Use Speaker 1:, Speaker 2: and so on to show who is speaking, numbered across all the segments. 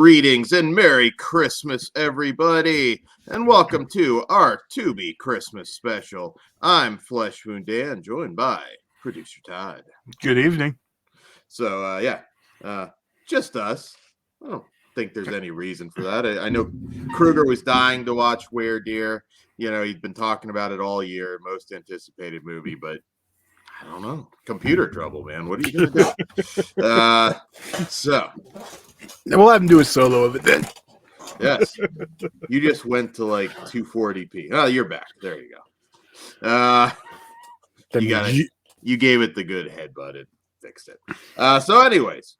Speaker 1: Greetings and Merry Christmas, everybody, and welcome to our Tubi Christmas special. I'm Flesh Wound Dan, joined by producer Todd.
Speaker 2: Good evening.
Speaker 1: So, just us. I don't think there's any reason for that. I know Kruger was dying to watch Weredeer. You know, he'd been talking about it all year, most anticipated movie, but I don't know. Computer trouble, man. What are you going to do? So
Speaker 2: we'll have him do a solo of it then.
Speaker 1: Yes. You just went to like 240p. Oh, you're back. There you go. You gave it the good headbutt. It fixed it. So anyways,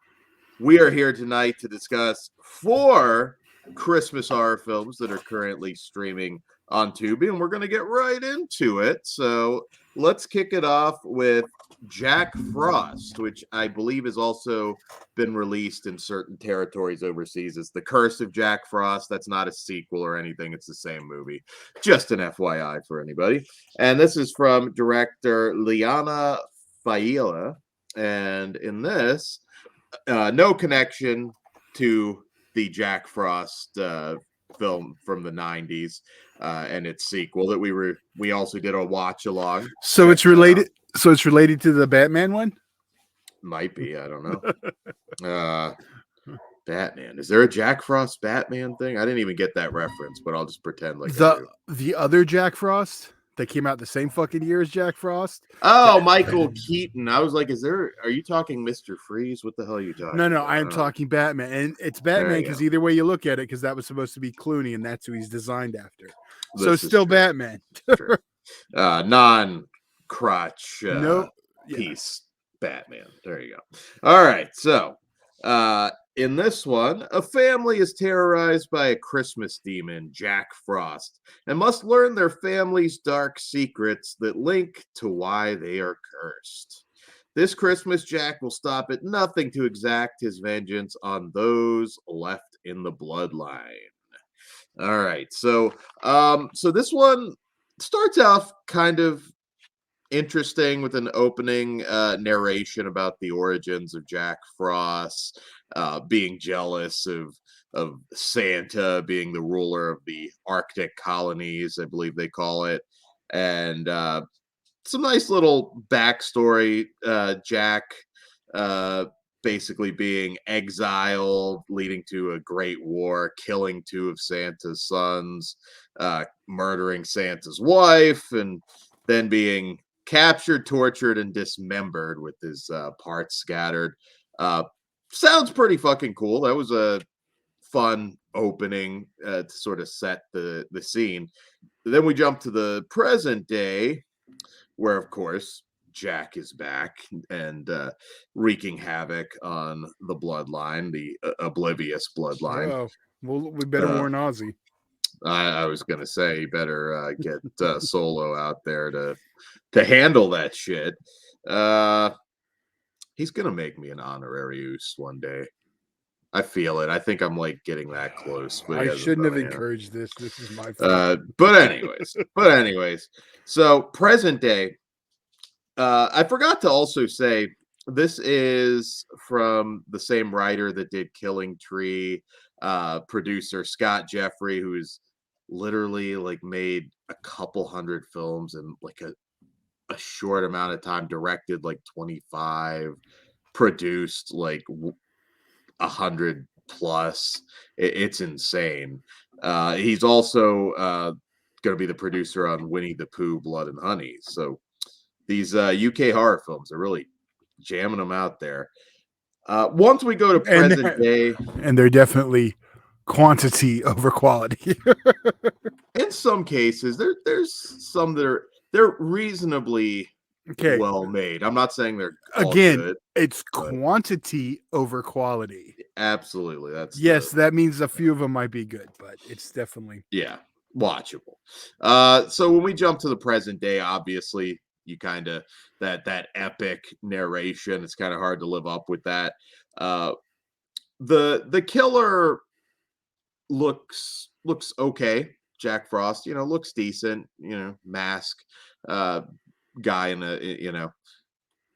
Speaker 1: we are here tonight to discuss 4 Christmas horror films that are currently streaming on Tubi, and we're going to get right into it. So let's kick it off with Jack Frost, which I believe has also been released in certain territories overseas. It's The Curse of Jack Frost. That's not a sequel or anything. It's the same movie. Just an FYI for anybody. And this is from director Liana Failla. And in this, no connection to the Jack Frost film from the 90s and its sequel that we also did a watch along.
Speaker 2: So it's related. So it's related to the Batman one?
Speaker 1: Might be. I don't know. Batman. Is there a Jack Frost Batman thing? I didn't even get that reference, but I'll just pretend like
Speaker 2: the other Jack Frost that came out the same fucking year as Jack Frost.
Speaker 1: Oh, Michael Keaton. I was like, are you talking Mr. Freeze? What the hell are you talking
Speaker 2: No, I am talking Batman. And it's Batman because either way you look at it, because that was supposed to be Clooney, and that's who he's designed after. So it's still Batman.
Speaker 1: Non-crotch piece Batman. There you go. All right. So in this one, a family is terrorized by a Christmas demon, Jack Frost, and must learn their family's dark secrets that link to why they are cursed. This Christmas, Jack will stop at nothing to exact his vengeance on those left in the bloodline. All right. So this one starts off kind of interesting with an opening narration about the origins of Jack Frost, being jealous of Santa being the ruler of the Arctic colonies, I believe they call it, and some nice little backstory. Jack basically being exiled, leading to a great war, killing 2 of Santa's sons, murdering Santa's wife, and then being captured, tortured, and dismembered with his parts scattered. Sounds pretty fucking cool. That was a fun opening to sort of set the scene. Then we jump to the present day, where, of course, Jack is back and wreaking havoc on the bloodline, the oblivious bloodline.
Speaker 2: Oh, well, we better warn Ozzy.
Speaker 1: I was going to say, you better get Solo out there to handle that shit. He's going to make me an honorary Oos one day. I feel it. I think I'm like getting that close. But
Speaker 2: I shouldn't have encouraged this. This is my
Speaker 1: fault. But anyways. So present day. I forgot to also say, this is from the same writer that did Killing Tree, producer Scott Jeffrey, who's literally like made a couple hundred films in like a short amount of time, directed like 25, produced like 100 plus. It's insane. He's also going to be the producer on Winnie the Pooh, Blood and Honey. So these UK horror films are really jamming them out there. Once we go to present day,
Speaker 2: and they're definitely quantity over quality.
Speaker 1: In some cases, there's some that they're reasonably well made. I'm not saying they're all good,
Speaker 2: it's quantity over quality.
Speaker 1: Absolutely,
Speaker 2: that means a few of them might be good, but it's definitely
Speaker 1: watchable. So when we jump to the present day, obviously you kind of that epic narration, it's kind of hard to live up with that. The killer looks okay. Jack Frost, looks decent, mask, guy in a,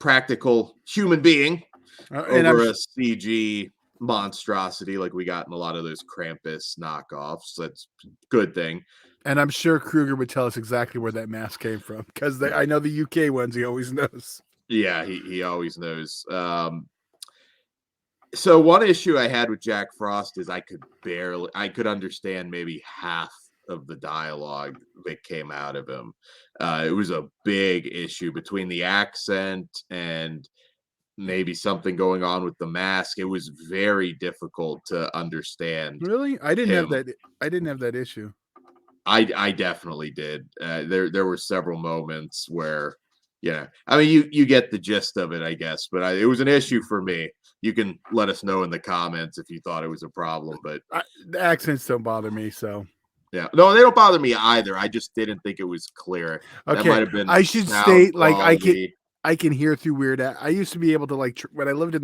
Speaker 1: practical human being over a CG monstrosity like we got in a lot of those Krampus knockoffs. That's a good thing.
Speaker 2: And I'm sure Kruger would tell us exactly where that mask came from, because I know the UK ones he always knows.
Speaker 1: Yeah, he always knows. So one issue I had with Jack Frost is I could understand maybe half of the dialogue that came out of him. It was a big issue between the accent and maybe something going on with the mask. It was very difficult to understand.
Speaker 2: Really? I didn't have
Speaker 1: him.
Speaker 2: that. I didn't have that issue.
Speaker 1: I definitely did. There were several moments where, I mean, you get the gist of it, I guess, but it was an issue for me. You can let us know in the comments if you thought it was a problem, but
Speaker 2: the accents don't bother me. So
Speaker 1: yeah, no, they don't bother me either. I just didn't think it was clear.
Speaker 2: Okay,
Speaker 1: that might have been.
Speaker 2: I should state like I can hear through weird. I used to be able to like when I worked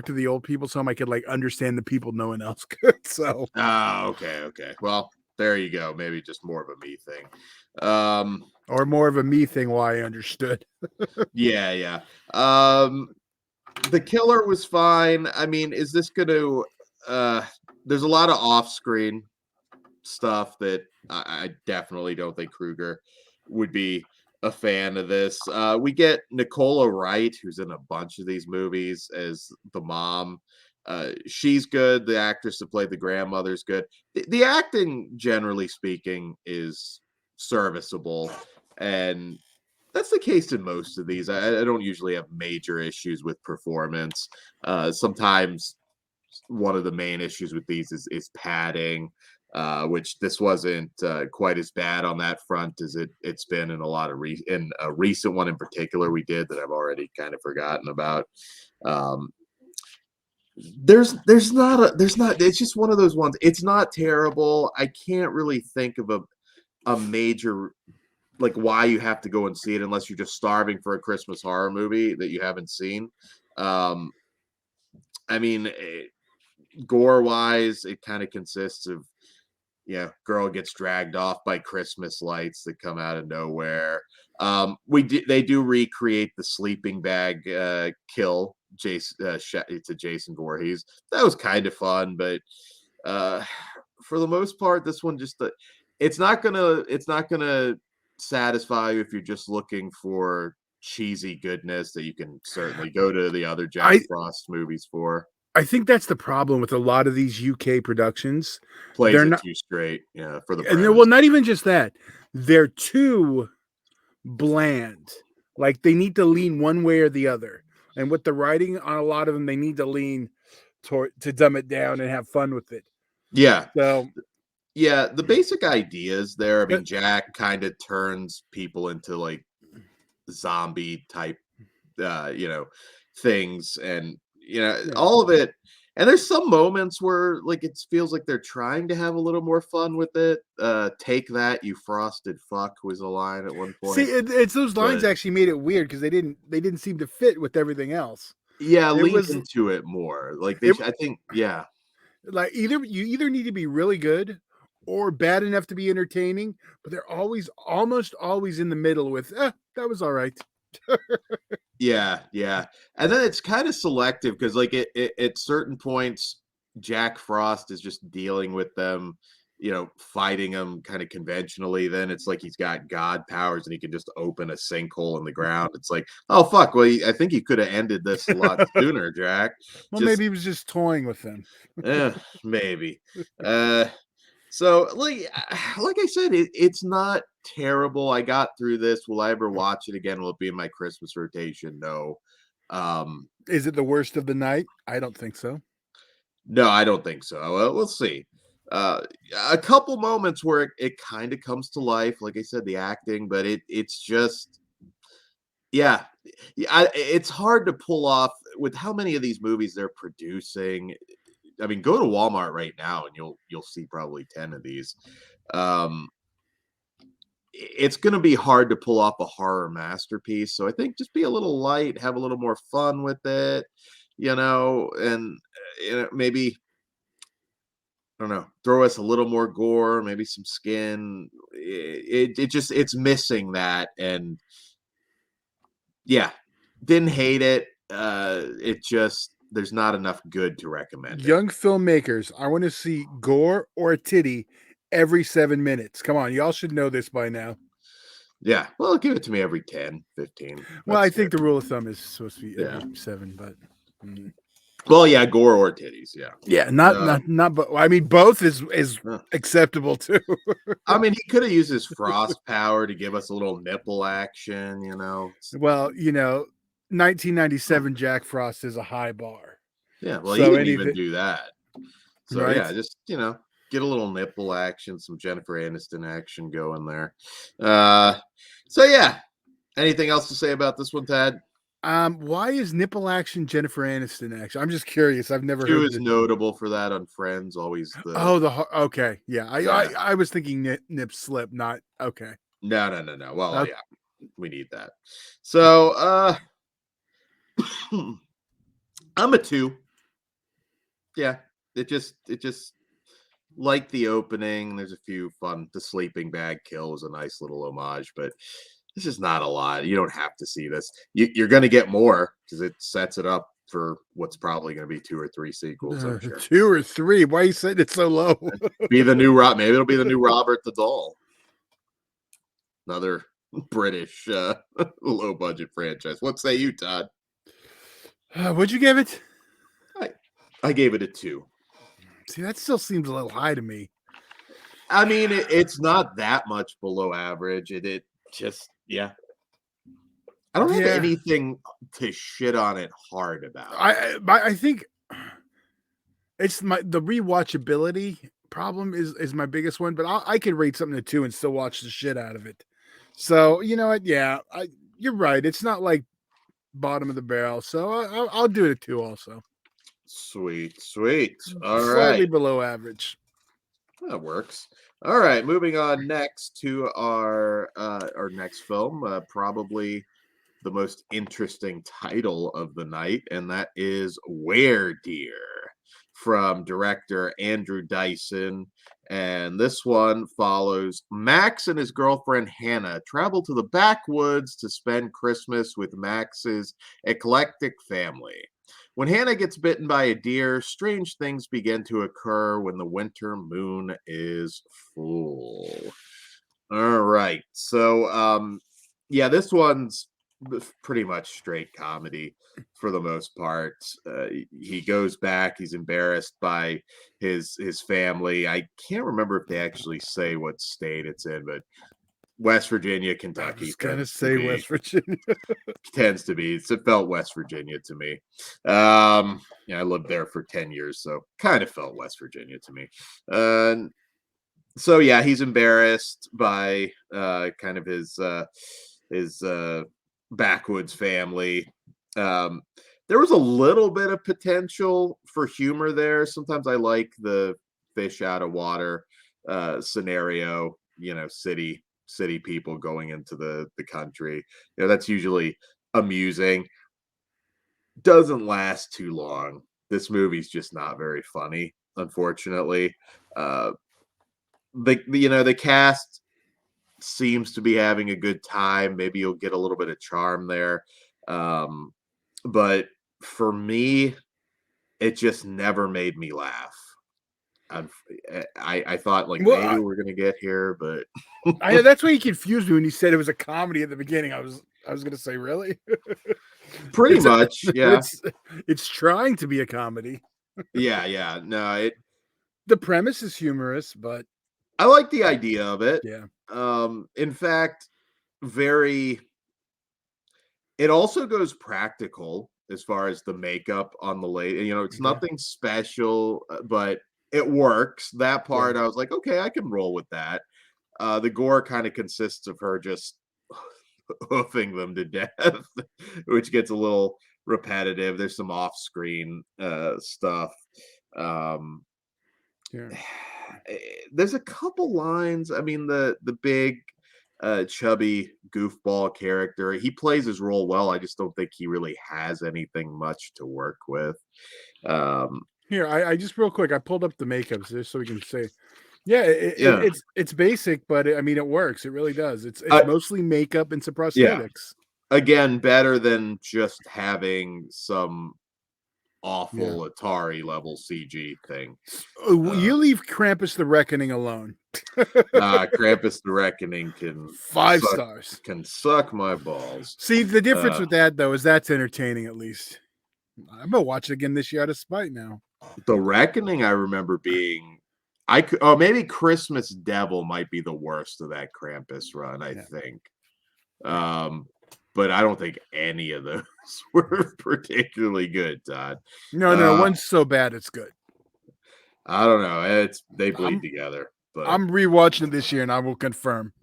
Speaker 2: at the old people's home, I could like understand the people no one else could. So
Speaker 1: okay. Well, there you go. Maybe just more of a me thing.
Speaker 2: Or more of a me thing. Why I understood.
Speaker 1: Yeah. The killer was fine. I mean, is this going to? There's a lot of off-screen stuff that I definitely don't think Kruger would be a fan of this. We get Nicola Wright, who's in a bunch of these movies as the mom. She's good. The actress that played the grandmother's good. The acting, generally speaking, is serviceable, and that's the case in most of these. I don't usually have major issues with performance. Sometimes one of the main issues with these is padding, which this wasn't quite as bad on that front as it's been in a lot of in a recent one in particular we did that I've already kind of forgotten about. There's not it's just one of those ones. It's not terrible. I can't really think of a major like why you have to go and see it unless you're just starving for a Christmas horror movie that you haven't seen. I mean, gore wise, it kind of consists of girl gets dragged off by Christmas lights that come out of nowhere. They do recreate the sleeping bag kill to Jason Voorhees. That was kind of fun, but for the most part, this one just it's not gonna satisfy you if you're just looking for cheesy goodness that you can certainly go to the other Jack Frost movies for.
Speaker 2: I think that's the problem with a lot of these UK productions.
Speaker 1: Plays it too straight, for the premise.
Speaker 2: Well, not even just that. They're too bland. Like they need to lean one way or the other. And with the writing on a lot of them, they need to lean to dumb it down and have fun with it.
Speaker 1: Yeah.
Speaker 2: So
Speaker 1: yeah, the basic ideas there. I mean, Jack kind of turns people into like zombie type things, and all of it. And there's some moments where like it feels like they're trying to have a little more fun with it. Take that, you frosted fuck, was a line at one point.
Speaker 2: See, it's those lines actually made it weird because they didn't seem to fit with everything else.
Speaker 1: Yeah, lean into it more. Like I think, yeah.
Speaker 2: Like you either need to be really good or bad enough to be entertaining, but they're almost always in the middle with that was all right.
Speaker 1: Yeah. And then it's kind of selective because like at certain points, Jack Frost is just dealing with them, fighting them kind of conventionally. Then it's like he's got God powers and he can just open a sinkhole in the ground. It's like, oh fuck, well I think he could have ended this a lot sooner, Jack.
Speaker 2: Well, maybe he was just toying with them.
Speaker 1: Maybe. So like I said, it's not terrible. I got through this. Will I ever watch it again? Will it be in my Christmas rotation? No.
Speaker 2: Is it the worst of the night? I don't think so.
Speaker 1: No, I don't think so. Well, we'll see. A couple moments where it kind of comes to life, like I said, the acting, but it's just, it's hard to pull off with how many of these movies they're producing. I mean, go to Walmart right now and you'll see probably 10 of these. It's going to be hard to pull off a horror masterpiece. So I think just be a little light, have a little more fun with it, and maybe, I don't know, throw us a little more gore, maybe some skin. It's missing that. And yeah, didn't hate it. It just, there's not enough good to recommend.
Speaker 2: Young filmmakers, I want to see gore or a titty every 7 minutes. Come on, y'all should know this by now.
Speaker 1: Yeah, well, give it to me every 10, 15.
Speaker 2: Well, I think the rule of thumb is supposed to be every 7, but
Speaker 1: well, yeah, gore or titties,
Speaker 2: yeah, not. But I mean, both is acceptable too.
Speaker 1: I mean, he could have used his frost power to give us a little nipple action, you know.
Speaker 2: Well, 1997 Jack Frost is a high bar.
Speaker 1: Yeah, well, he didn't even do that. So
Speaker 2: right?
Speaker 1: Yeah, just get a little nipple action, some Jennifer Aniston action going there. So yeah, anything else to say about this one, Tad?
Speaker 2: Why is nipple action Jennifer Aniston action? I'm just curious. I've never
Speaker 1: heard. She was
Speaker 2: it.
Speaker 1: notable for that on Friends. Always the
Speaker 2: okay, yeah. I was thinking nip slip, not okay.
Speaker 1: No. Well, yeah, we need that. So I'm a 2. Yeah, it just like the opening. There's a few fun. The sleeping bag kill was a nice little homage, but this is not a lot. You don't have to see this. You're going to get more because it sets it up for what's probably going to be 2 or 3 sequels. I'm sure.
Speaker 2: 2 or 3. Why are you saying it's so low?
Speaker 1: Be the new Rob. Maybe it'll be the new Robert the Doll. Another British low budget franchise. What say you, Todd?
Speaker 2: What'd you give it?
Speaker 1: I gave it a 2.
Speaker 2: See, that still seems a little high to me.
Speaker 1: I mean, it's not that much below average. It just, I don't have anything to shit on it hard about.
Speaker 2: I think it's the rewatchability problem is my biggest one, but I could rate something a 2 and still watch the shit out of it. So you know what? Yeah, you're right. It's not like bottom of the barrel. So I'll do it a 2 also.
Speaker 1: Sweet. All
Speaker 2: Slightly
Speaker 1: right.
Speaker 2: below average.
Speaker 1: That works. All right. Moving on next to our next film, probably the most interesting title of the night, and that is Weredeer from director Andrew Dyson. And this one follows Max and his girlfriend Hannah travel to the backwoods to spend Christmas with Max's eclectic family. When Hannah gets bitten by a deer, strange things begin to occur when the winter moon is full. All right. So, this one's pretty much straight comedy for the most part. He goes back. He's embarrassed by his family. I can't remember if they actually say what state it's in, but West Virginia, Kentucky. I was
Speaker 2: gonna say West Virginia.
Speaker 1: Tends to be. It felt West Virginia to me. I lived there for 10 years, so kind of felt West Virginia to me. So yeah, he's embarrassed by kind of his backwoods family. There was a little bit of potential for humor there. Sometimes I like the fish out of water scenario. City people going into the country. That's usually amusing. Doesn't last too long. This movie's just not very funny, unfortunately. The cast seems to be having a good time. Maybe you'll get a little bit of charm there. But for me, it just never made me laugh. I thought maybe we're gonna get here, but
Speaker 2: that's why he confused me when he said it was a comedy at the beginning. I was gonna say, really?
Speaker 1: Pretty much, yeah.
Speaker 2: It's trying to be a comedy.
Speaker 1: Yeah. No,
Speaker 2: the premise is humorous, but
Speaker 1: I like the idea of it.
Speaker 2: Yeah.
Speaker 1: In fact, it also goes practical as far as the makeup on the lady. It's nothing special, but it works. That part, I was like, okay, I can roll with that. The gore kind of consists of her just hoofing them to death, which gets a little repetitive. There's some off-screen stuff. There's a couple lines. I mean, the big chubby goofball character, he plays his role well. I just don't think he really has anything much to work with.
Speaker 2: Here, I just real quick, I pulled up the makeups just so we can say, it's basic, but it works. It really does. It's mostly makeup and some prosthetics.
Speaker 1: Again, better than just having some awful Atari level CG thing.
Speaker 2: You leave Krampus the Reckoning alone.
Speaker 1: Krampus the Reckoning can
Speaker 2: 5 stars.
Speaker 1: Can suck my balls.
Speaker 2: See, the difference with that though is that's entertaining at least. I'm gonna watch it again this year out of spite now.
Speaker 1: The Reckoning, I remember being, maybe Christmas Devil might be the worst of that Krampus run, I think. But I don't think any of those were particularly good, Todd.
Speaker 2: No, one's so bad it's good.
Speaker 1: I don't know. They bleed together. But
Speaker 2: I'm rewatching it this year, and I will confirm.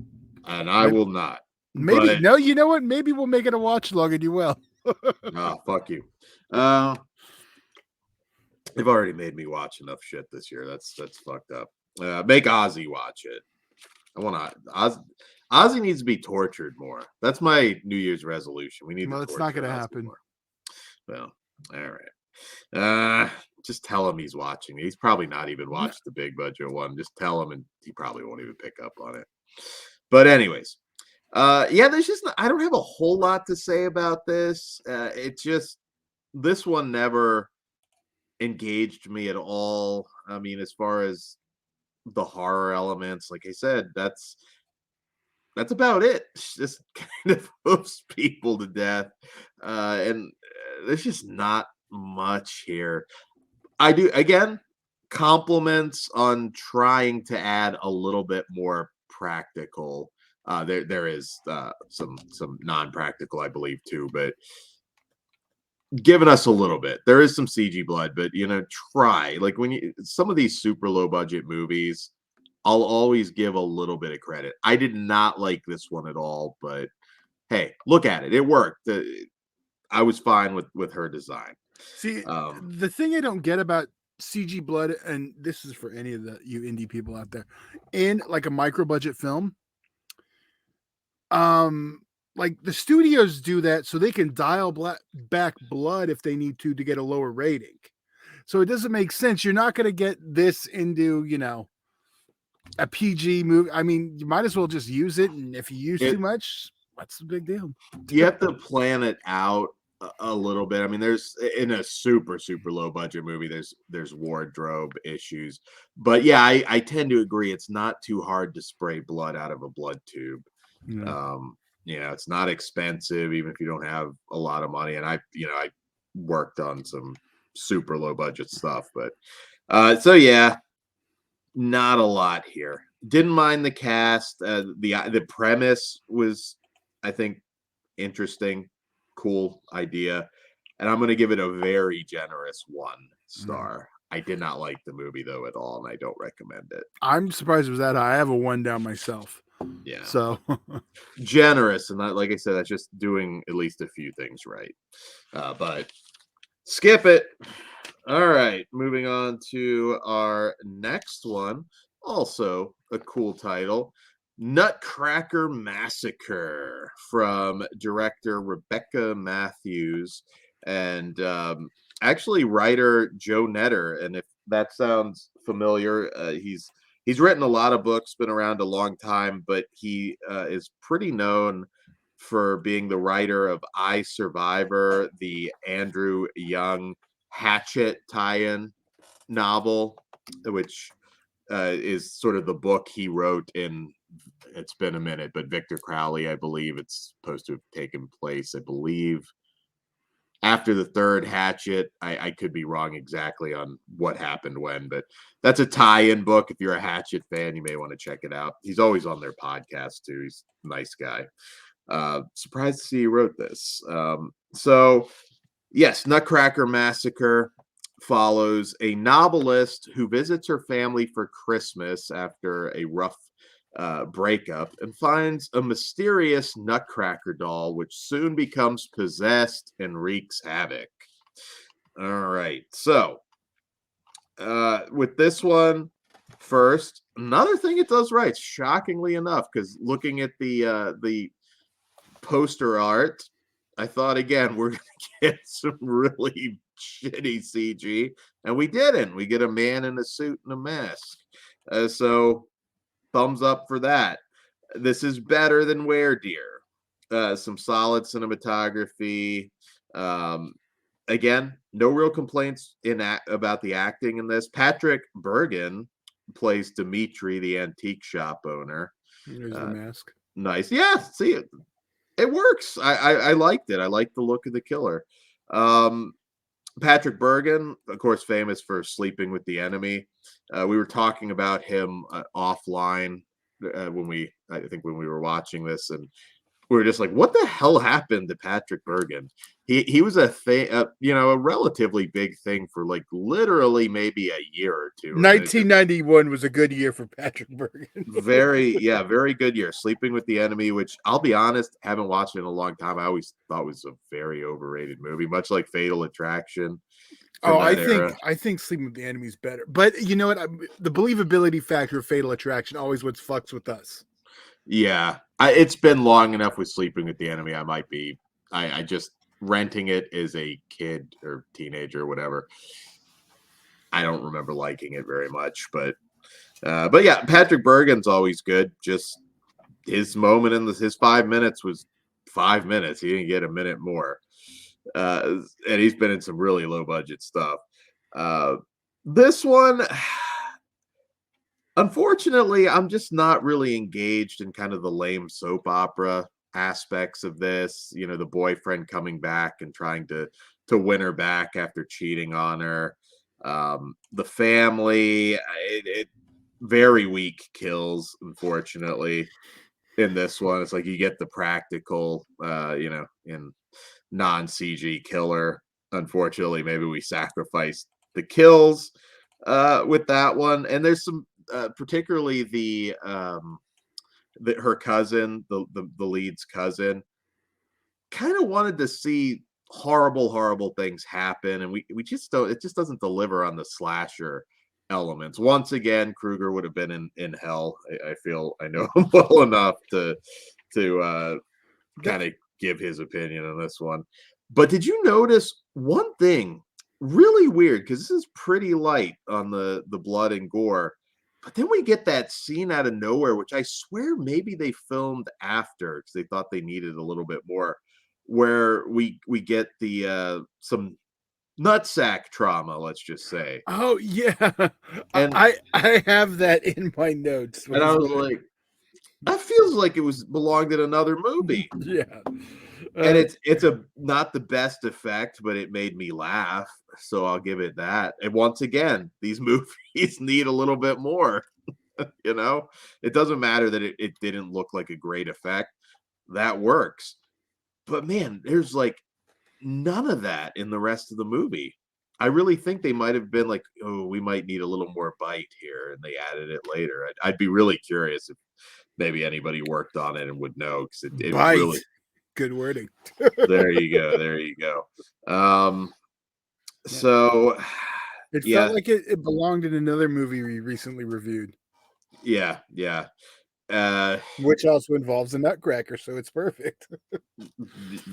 Speaker 1: And I will not.
Speaker 2: Maybe no. You know what? Maybe we'll make it a watch log, and you will.
Speaker 1: Oh, fuck you. They've already made me watch enough shit this year. That's fucked up. Make Ozzy watch it. I want to. Ozzy needs to be tortured more. That's my New Year's resolution. We need.
Speaker 2: Well, it's not going to happen.
Speaker 1: More. Well, all right. Just tell him he's watching. He's probably not even watched the big budget one. Just tell him, and he probably won't even pick up on it. But anyways, there's just I don't have a whole lot to say about this. It just this one never engaged me at all. I mean, as far as the horror elements, like I said, that's about it. It's just kind of hooks people to death, and there's just not much here. I do again compliments on trying to add a little bit more practical. There is some non-practical, I believe, too, but giving us a little bit. There is some CG blood, but try like when some of these super low budget movies, I'll always give a little bit of credit. I did not like this one at all, but hey, look at it. It worked. I was fine with her design.
Speaker 2: See, the thing I don't get about CG blood, and this is for any of you indie people out there, in like a micro budget film, like the studios do that so they can dial back blood if they need to get a lower rating. So it doesn't make sense. You're not going to get this into a PG movie. I mean, you might as well just use it, and if you use too much, what's the big deal?
Speaker 1: You have to plan it out a little bit. I mean, there's in a super low budget movie, there's wardrobe issues, but yeah, I tend to agree. It's not too hard to spray blood out of a blood tube. It's not expensive, even if you don't have a lot of money. And I worked on some super low budget stuff, but not a lot here. Didn't mind the cast. The premise was, I think, interesting. Cool idea, and I'm going to give it a very generous 1 star. I did not like the movie though at all, and I don't recommend it.
Speaker 2: I'm surprised it was that high. I have a 1 down myself.
Speaker 1: Yeah,
Speaker 2: so
Speaker 1: generous, and like I said, that's just doing at least a few things right. But skip it. All right, moving on to our next one. Also a cool title. NUTCRACKER Massacre from director Rebecca Matthews and actually writer Joe Netter. And if that sounds familiar, he's written a lot of books, been around a long time, but he is pretty known for being the writer of I, Survivor, the Andrew Young Hatchet tie-in novel, which is sort of the book he wrote in, it's been a minute, but Victor Crowley, I believe it's supposed to have taken place, I believe, after the third Hatchet. I could be wrong exactly on what happened when, but that's a tie-in book. If you're a Hatchet fan, you may want to check it out. He's always on their podcast too. He's a nice guy. Surprised to see he wrote this. So yes, NUTCRACKER Massacre follows a novelist who visits her family for Christmas after a rough breakup and finds a mysterious Nutcracker doll, which soon becomes possessed and wreaks havoc. All right, so with this one first, another thing it does right, shockingly enough, because looking at the poster art, I thought again we're gonna get some really shitty CG, and we didn't. We get a man in a suit and a mask. So thumbs up for that. This is better than Weredeer. Some solid cinematography. again, no real complaints about the acting in this. Patrick Bergen plays Dimitri, the antique shop owner.
Speaker 2: There's the mask.
Speaker 1: Nice. Yeah, see it. It works. I liked it. I liked the look of the killer. Patrick Bergen, of course, famous for Sleeping with the Enemy. We were talking about him offline I think when we were watching this, and we were just like, what the hell happened to Patrick Bergen? He was a thing, a relatively big thing for like literally maybe a year or two.
Speaker 2: 1991 was a good year for Patrick Bergen.
Speaker 1: very good year. Sleeping with the Enemy, which I'll be honest, haven't watched it in a long time. I always thought was a very overrated movie, much like Fatal Attraction.
Speaker 2: I think Sleeping with the Enemy is better. But you know what? The believability factor of Fatal Attraction always what fucks with us.
Speaker 1: Yeah, it's been long enough with Sleeping with the Enemy. I just renting it as a kid or teenager or whatever. I don't remember liking it very much, but yeah, Patrick Bergen's always good. Just his moment in his 5 minutes was 5 minutes. He didn't get a minute more. And he's been in some really low budget stuff. This one, unfortunately, I'm just not really engaged in kind of the lame soap opera aspects of this. The boyfriend coming back and trying to win her back after cheating on her. The family, it very weak kills, unfortunately. In this one, it's like you get the practical, in non-CG killer. Unfortunately, maybe we sacrificed the kills with that one. And there's some, particularly her cousin, the lead's cousin, kind of wanted to see horrible things happen, and we just don't. It just doesn't deliver on the slasher elements. Once again, Krueger would have been in hell. I feel I know him well enough to kind of give his opinion on this one. But did you notice one thing really weird? Because this is pretty light on the blood and gore. But then we get that scene out of nowhere, which I swear maybe they filmed after because they thought they needed a little bit more, where we get the some nutsack trauma, let's just say.
Speaker 2: Oh yeah,
Speaker 1: and
Speaker 2: I have that in my notes.
Speaker 1: And I was like, that feels like it belonged in another movie.
Speaker 2: Yeah.
Speaker 1: And it's not the best effect, but it made me laugh, so I'll give it that. And once again, these movies need a little bit more. It doesn't matter that it didn't look like a great effect. That works. But man, there's like none of that in the rest of the movie. I really think they might have been like, oh, we might need a little more bite here, and they added it later. I'd be really curious if maybe anybody worked on it and would know, because it really
Speaker 2: good wording.
Speaker 1: There you go. So
Speaker 2: it felt like it belonged in another movie we recently reviewed.
Speaker 1: Yeah.
Speaker 2: Which also involves a nutcracker, so it's perfect.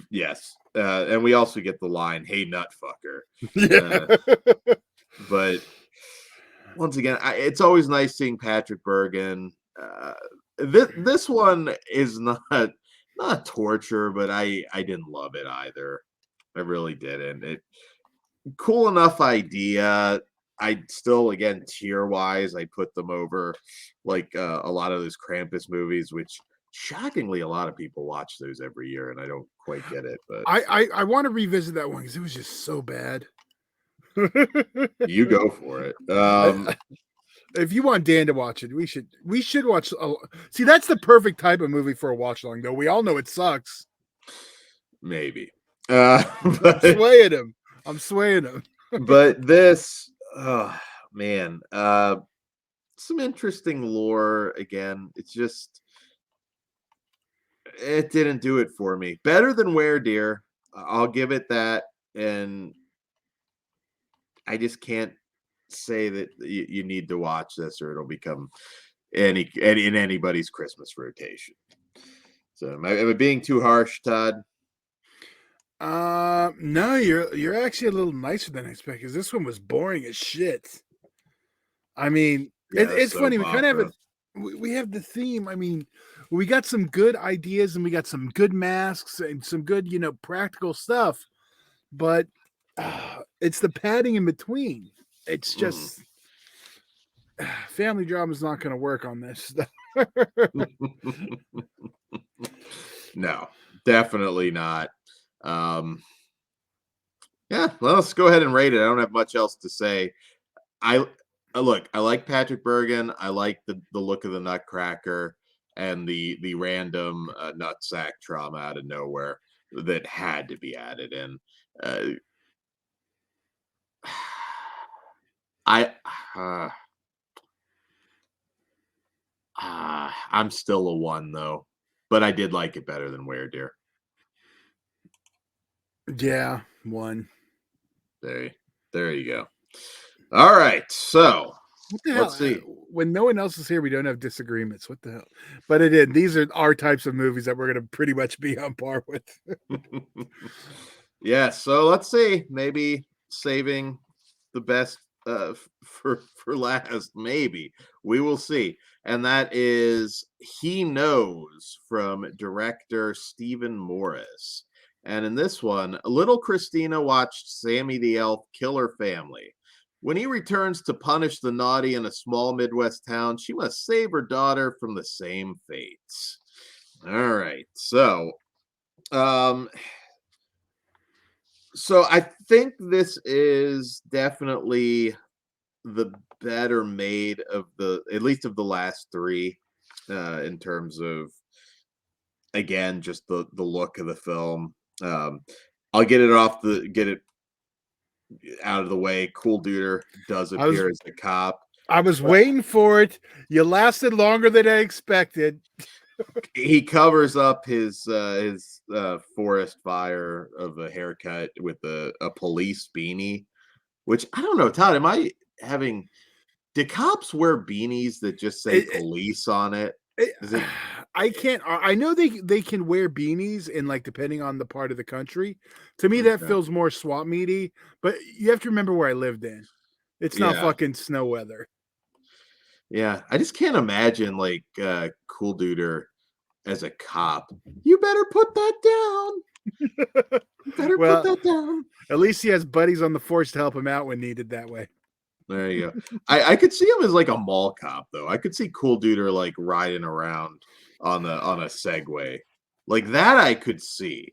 Speaker 1: Yes. And we also get the line, "Hey, nut fucker."
Speaker 2: Yeah.
Speaker 1: But once again, it's always nice seeing Patrick Bergen. This one is not torture, but I didn't love it either. I really didn't. Cool enough idea. I still, again, tier wise, I put them over like a lot of those Krampus movies, which shockingly a lot of people watch those every year, and I don't quite get it. But
Speaker 2: I want to revisit that one because it was just so bad.
Speaker 1: You go for it.
Speaker 2: If you want Dan to watch it, we should watch. See, that's the perfect type of movie for a watch along, though. We all know it sucks.
Speaker 1: Maybe.
Speaker 2: I'm swaying him.
Speaker 1: But this, oh man, some interesting lore. Again, it's just it didn't do it for me. Better than Weredeer, I'll give it that, and I just can't say that you need to watch this or it'll become in anybody's Christmas rotation. So am I being too harsh, Todd?
Speaker 2: No, you're actually a little nicer than I expected, because this one was boring as shit. I mean, it's funny. We kind of have we have the theme. I mean, we got some good ideas and we got some good masks and some good, practical stuff. But It's the padding in between. It's
Speaker 1: Mm.
Speaker 2: just family drama is not going to work on this.
Speaker 1: No, definitely not. Yeah, well, let's go ahead and rate it. I don't have much else to say. I look, I like Patrick Bergen. I like the look of the Nutcracker and the random nutsack trauma out of nowhere that had to be added in. Uh, I I'm still a 1 though, but I did like it better than Weredeer.
Speaker 2: Yeah, 1.
Speaker 1: There you go. All right, so
Speaker 2: What the
Speaker 1: let's
Speaker 2: hell?
Speaker 1: see.
Speaker 2: When no one else is here, we don't have disagreements. What the hell? But it is. These are our types of movies that we're going to pretty much be on par with.
Speaker 1: Yeah, so let's see. Maybe saving the best for last. Maybe we will see. And that is He Knows from director Stephen Morris. And in this one, little Christina watched Sammy the Elf kill her family. When he returns to punish the naughty in a small Midwest town, she must save her daughter from the same fates. All right. Um so I think this is definitely the better made of at least of the last 3 in terms of, again, just the look of the film. I'll get it out of the way. Coolduder does appear as a cop.
Speaker 2: I was waiting for it. You lasted longer than I expected.
Speaker 1: He covers up his forest fire of a haircut with a police beanie, which I don't know, Todd, am I having do cops wear beanies that just say police on it?
Speaker 2: I can't. I know they can wear beanies in, like, depending on the part of the country. To me, that feels more swamp meaty. But you have to remember where I lived in. It's not fucking snow weather.
Speaker 1: Yeah, I just can't imagine like Coolduder as a cop. You better put that down. You better put that down.
Speaker 2: At least he has buddies on the force to help him out when needed that way.
Speaker 1: There you go. I could see him as like a mall cop though. I could see Coolduder like riding around on a Segway. Like that I could see.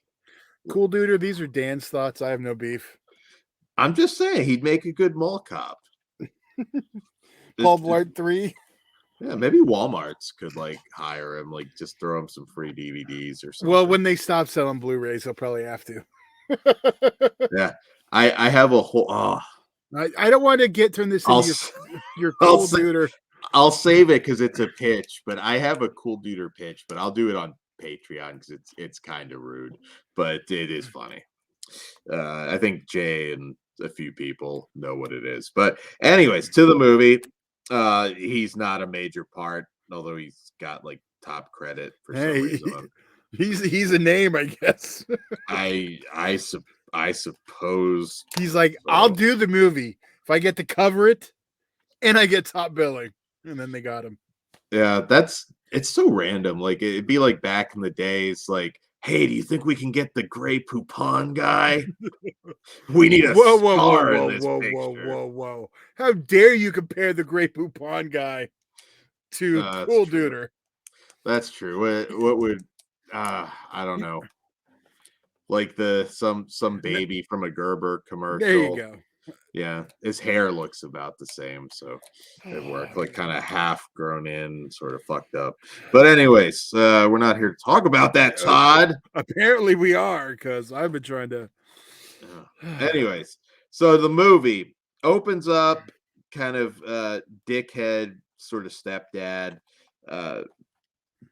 Speaker 2: Coolduder, these are Dan's thoughts. I have no beef.
Speaker 1: I'm just saying he'd make a good mall cop.
Speaker 2: Paul Blart 3.
Speaker 1: Yeah, maybe Walmart's could like hire him, like just throw him some free DVDs or something.
Speaker 2: Well, when they stop selling Blu-rays, they'll probably have to.
Speaker 1: Yeah, I have a whole.
Speaker 2: I don't want to turn this into your Coolduder.
Speaker 1: I'll save it because it's a pitch, but I have a Coolduder pitch, but I'll do it on Patreon because it's kind of rude, but it is funny. I think Jay and a few people know what it is, but anyways, to the movie. He's not a major part, although he's got like top credit for some reason.
Speaker 2: He's a name, I guess.
Speaker 1: I suppose
Speaker 2: he's like, so. I'll do the movie if I get to cover it, and I get top billing, and then they got him.
Speaker 1: Yeah, it's so random. Like it'd be like back in the days, like, hey, do you think we can get the Grey Poupon guy? We need a star in this picture.
Speaker 2: Whoa. How dare you compare the Grey Poupon guy to Coolduder?
Speaker 1: That's true. What would I don't know. Like some baby from a Gerber commercial.
Speaker 2: There you go.
Speaker 1: Yeah, his hair looks about the same, so it worked. Like kind of half grown in, sort of fucked up. But anyways, we're not here to talk about that, Todd.
Speaker 2: Apparently we are, because I've been trying to.
Speaker 1: Anyways, so the movie opens up kind of dickhead sort of stepdad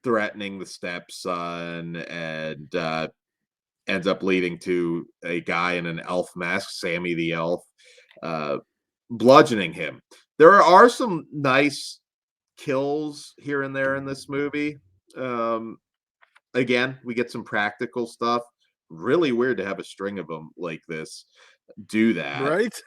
Speaker 1: threatening the stepson, and ends up leading to a guy in an elf mask, Sammy the Elf, bludgeoning him. There are some nice kills here and there in this movie. Again, we get some practical stuff. Really weird to have a string of them like this do that.
Speaker 2: Right?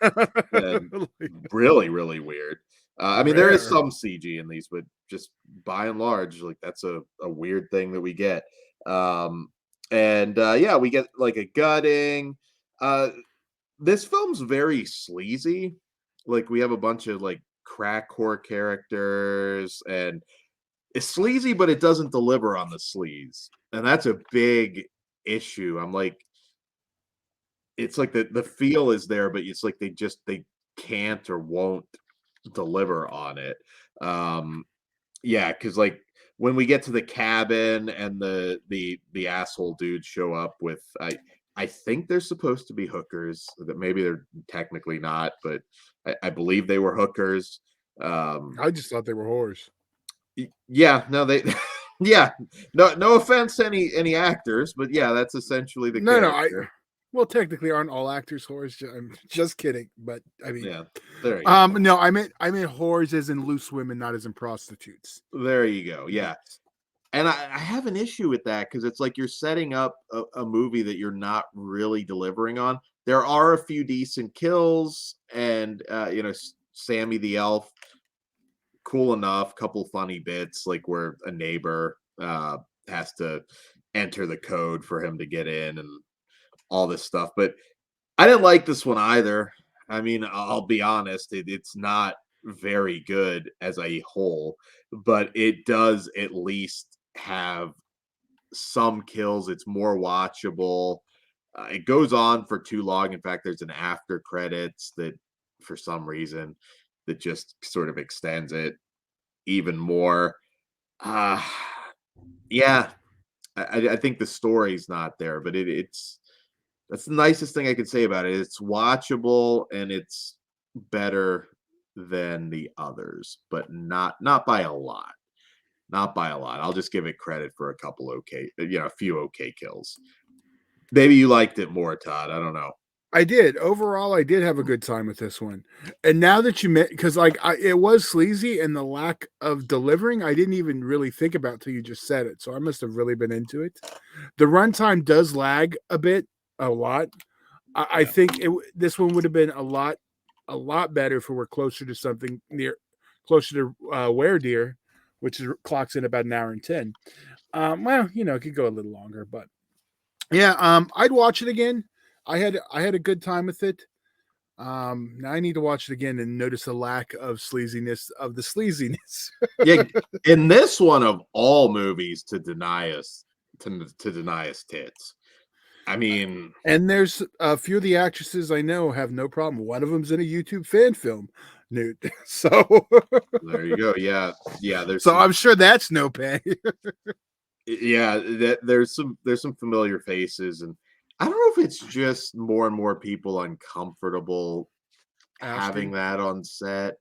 Speaker 1: Really, really weird. I mean, there is some CG in these, but just by and large, like that's a weird thing that we get. Yeah, we get like a gutting. this film's very sleazy. Like, we have a bunch of like crack whore characters, and it's sleazy, but it doesn't deliver on the sleaze, and that's a big issue. I'm like, it's like the feel is there, but it's like they can't or won't deliver on it. Um, yeah, because like when we get to the cabin and the asshole dudes show up with I think they're supposed to be hookers. That maybe they're technically not, but I believe they were hookers.
Speaker 2: I just thought they were whores.
Speaker 1: Yeah, no, they yeah, no offense to any actors, but yeah, that's essentially the character.
Speaker 2: Well, technically, aren't all actors whores? I'm just kidding, but I mean,
Speaker 1: Yeah, there you go.
Speaker 2: no, I meant whores as in loose women, not as in prostitutes.
Speaker 1: There you go. Yeah, and I have an issue with that because it's like you're setting up a movie that you're not really delivering on. There are a few decent kills, and Sammy the elf, cool enough. Couple funny bits, like where a neighbor has to enter the code for him to get in, and all this stuff. But I didn't like this one either. I mean, I'll be honest, it's not very good as a whole, but it does at least have some kills. It's more watchable. It goes on for too long. In fact, there's an after credits that, for some reason, that just sort of extends it even more. Yeah, I think the story's not there, but it's that's the nicest thing I can say about it. It's watchable and it's better than the others, but not by a lot. Not by a lot. I'll just give it credit for a couple a few okay kills. Maybe you liked it more, Todd. I don't know.
Speaker 2: I did. Overall, I did have a good time with this one. And now that you met, because it was sleazy and the lack of delivering, I didn't even really think about till you just said it. So I must have really been into it. The runtime does lag a lot. I think this one would have been a lot better if we were closer to something closer to Weredeer, which clocks in about an hour and 10. Well, it could go a little longer, but yeah, I'd watch it again. I had a good time with it. Now I need to watch it again and notice the lack of sleaziness of the sleaziness.
Speaker 1: Yeah, in this one of all movies to deny us tits. I mean,
Speaker 2: and there's a few of the actresses I know have no problem. One of them's in a YouTube fan film, Newt. So
Speaker 1: there you go. Yeah.
Speaker 2: I'm sure that's no pay.
Speaker 1: Yeah, there's some familiar faces, and I don't know if it's just more and more people uncomfortable having that on set.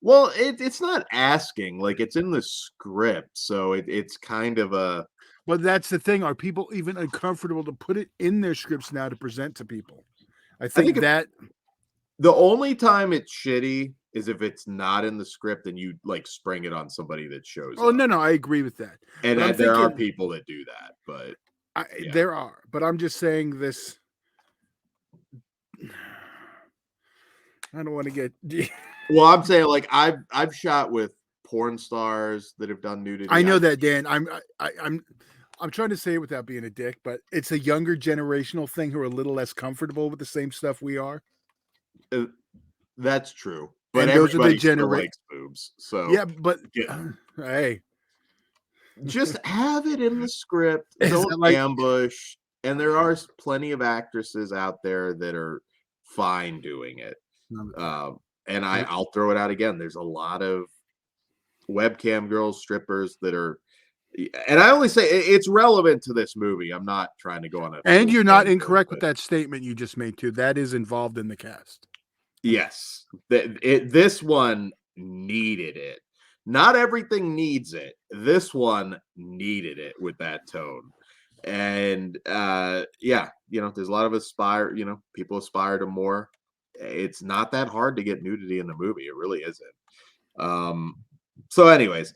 Speaker 1: Well, it's not asking, like it's in the script, so it's kind of a.
Speaker 2: But that's the thing. Are people even uncomfortable to put it in their scripts now to present to people? I think that
Speaker 1: the only time it's shitty is if it's not in the script and you like spring it on somebody that shows
Speaker 2: up.
Speaker 1: No,
Speaker 2: I agree with that.
Speaker 1: And there are people that do that, but
Speaker 2: there are. But I'm just saying this. I don't want to get.
Speaker 1: Well, I'm saying like I've shot with porn stars that have done nudity.
Speaker 2: I know that, Dan. I'm trying to say it without being a dick, but it's a younger generational thing who are a little less comfortable with the same stuff we are.
Speaker 1: That's true. But
Speaker 2: and those are the
Speaker 1: still likes boobs. So
Speaker 2: yeah, but hey,
Speaker 1: just have it in the script. Don't ambush. And there are plenty of actresses out there that are fine doing it. And I'll throw it out again. There's a lot of webcam girls, strippers that are. And I only say it's relevant to this movie. I'm not trying to go on it.
Speaker 2: And you're not incorrect with that statement you just made too. That is involved in the cast.
Speaker 1: Yes, this one needed it. Not everything needs it. This one needed it with that tone. And yeah, there's a lot of people aspire to more. It's not that hard to get nudity in the movie. It really isn't. So anyways,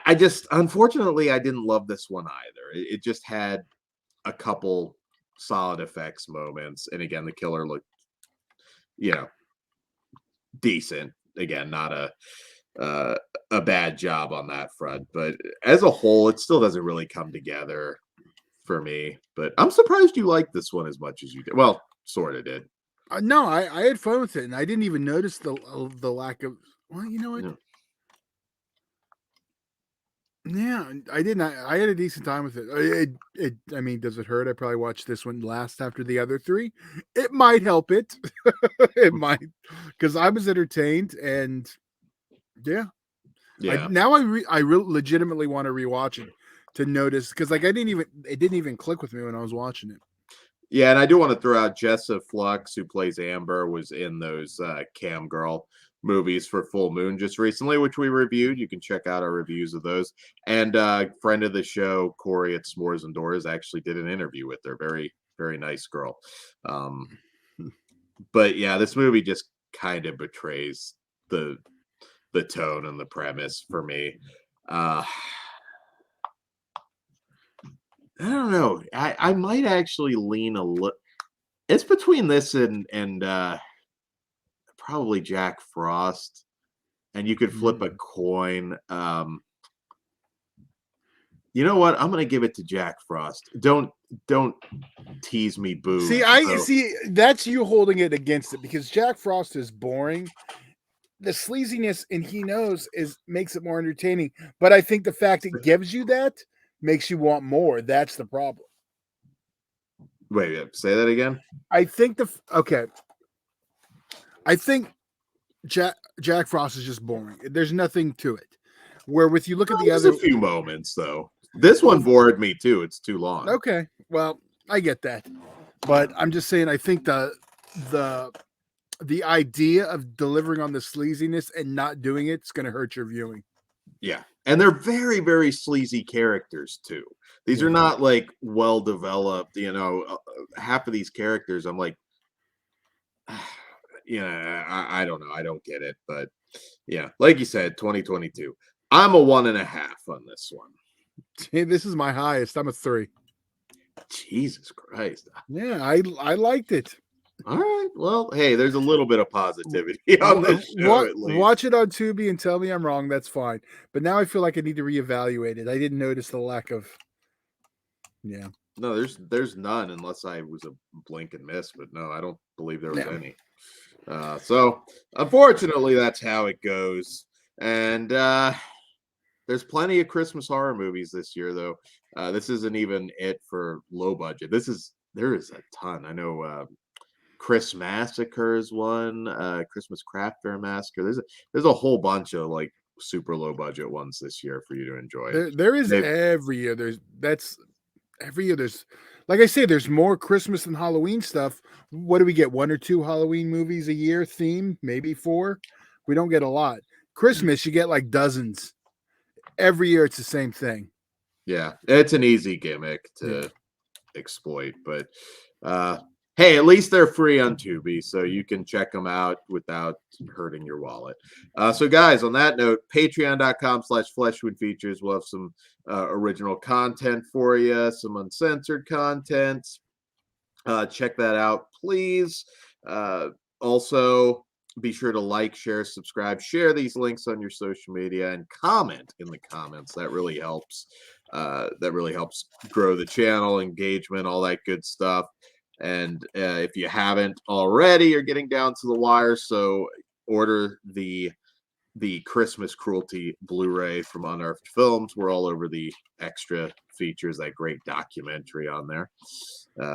Speaker 1: I just, unfortunately, I didn't love this one either. It just had a couple solid effects moments. And again, the killer looked, decent. Again, not a bad job on that front. But as a whole, it still doesn't really come together for me. But I'm surprised you liked this one as much as you did. Well, sort of did.
Speaker 2: No, I had fun with it, and I didn't even notice the lack of. Well, you know what?
Speaker 1: Yeah.
Speaker 2: Yeah, I didn't. I had a decent time with it. I mean, does it hurt? I probably watched this one last after the other three. It might help it. It might, because I was entertained, and yeah.
Speaker 1: Yeah.
Speaker 2: I legitimately want to rewatch it to notice, because like it didn't even click with me when I was watching it.
Speaker 1: Yeah, and I do want to throw out Jessa Flux, who plays Amber, was in those Cam Girl movies for Full Moon just recently, which we reviewed. You can check out our reviews of those. And friend of the show, Corey at S'mores and Doors, actually did an interview with her. Very, very nice girl. But yeah, this movie just kind of betrays the tone and the premise for me. I don't know. I might actually lean a little. It's between this and probably Jack Frost, and you could flip a coin. You know what? I'm gonna give it to Jack Frost. Don't tease me, boo.
Speaker 2: See, that's you holding it against it, because Jack Frost is boring. The sleaziness, and he knows, makes it more entertaining. But I think the fact it gives you that makes you want more. That's the problem.
Speaker 1: Wait, say that again.
Speaker 2: I think Jack Frost is just boring. There's nothing to it. Where with you look at the other,
Speaker 1: a few moments though. This one bored me too. It's too long.
Speaker 2: Okay, well, I get that, but I'm just saying. I think the idea of delivering on the sleaziness and not doing it's going to hurt your viewing.
Speaker 1: Yeah, and they're very, very sleazy characters too. These are not like well developed. Half of these characters, I'm like, I don't know. I don't get it, but yeah, like you said, 2022. I'm a 1.5 on this one.
Speaker 2: Hey, this is my highest. I'm a 3.
Speaker 1: Jesus Christ.
Speaker 2: Yeah, I liked it.
Speaker 1: All right. Well, hey, there's a little bit of positivity on this show. At least.
Speaker 2: Watch it on Tubi and tell me I'm wrong. That's fine. But now I feel like I need to reevaluate it. I didn't notice the lack of. Yeah.
Speaker 1: No, there's none, unless I was a blink and miss. But no, I don't believe there was any. So unfortunately, that's how it goes. And there's plenty of Christmas horror movies this year, though. This isn't even it for low budget. There is a ton. I know. Chris Massacre is one. Christmas Crafter Massacre. There's a whole bunch of like super low budget ones this year for you to enjoy.
Speaker 2: There is every year. Every year there's, like I say, there's more Christmas than Halloween stuff. What do we get? 1 or 2 Halloween movies a year themed, maybe 4. We don't get a lot. Christmas, you get like dozens. Every year it's the same thing.
Speaker 1: Yeah, it's an easy gimmick to exploit, but hey, at least they're free on Tubi, so you can check them out without hurting your wallet. So guys, on that note, patreon.com/fleshwoodfeatures. We'll have some original content for you, some uncensored content. Check that out, please. Also, be sure to like, share, subscribe, share these links on your social media, and comment in the comments. That really helps. That really helps grow the channel, engagement, all that good stuff. And if you haven't already, you're getting down to the wire. So order the Christmas Cruelty Blu-ray from Unearthed Films. We're all over the extra features, that great documentary on there,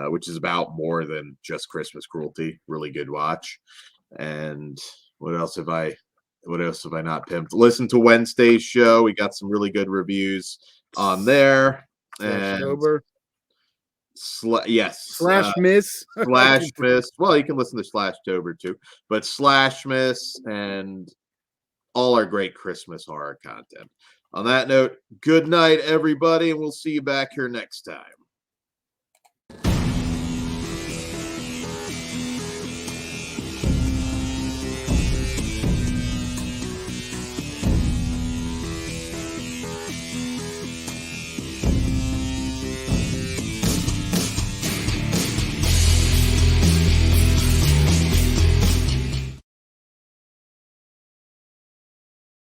Speaker 1: which is about more than just Christmas Cruelty. Really good watch. And what else have I not pimped? Listen to Wednesday's show. We got some really good reviews on there.
Speaker 2: Slash Miss.
Speaker 1: Slash Miss. Well, you can listen to Slashtober too, but Slash Miss and all our great Christmas horror content. On that note, good night, everybody, and we'll see you back here next time.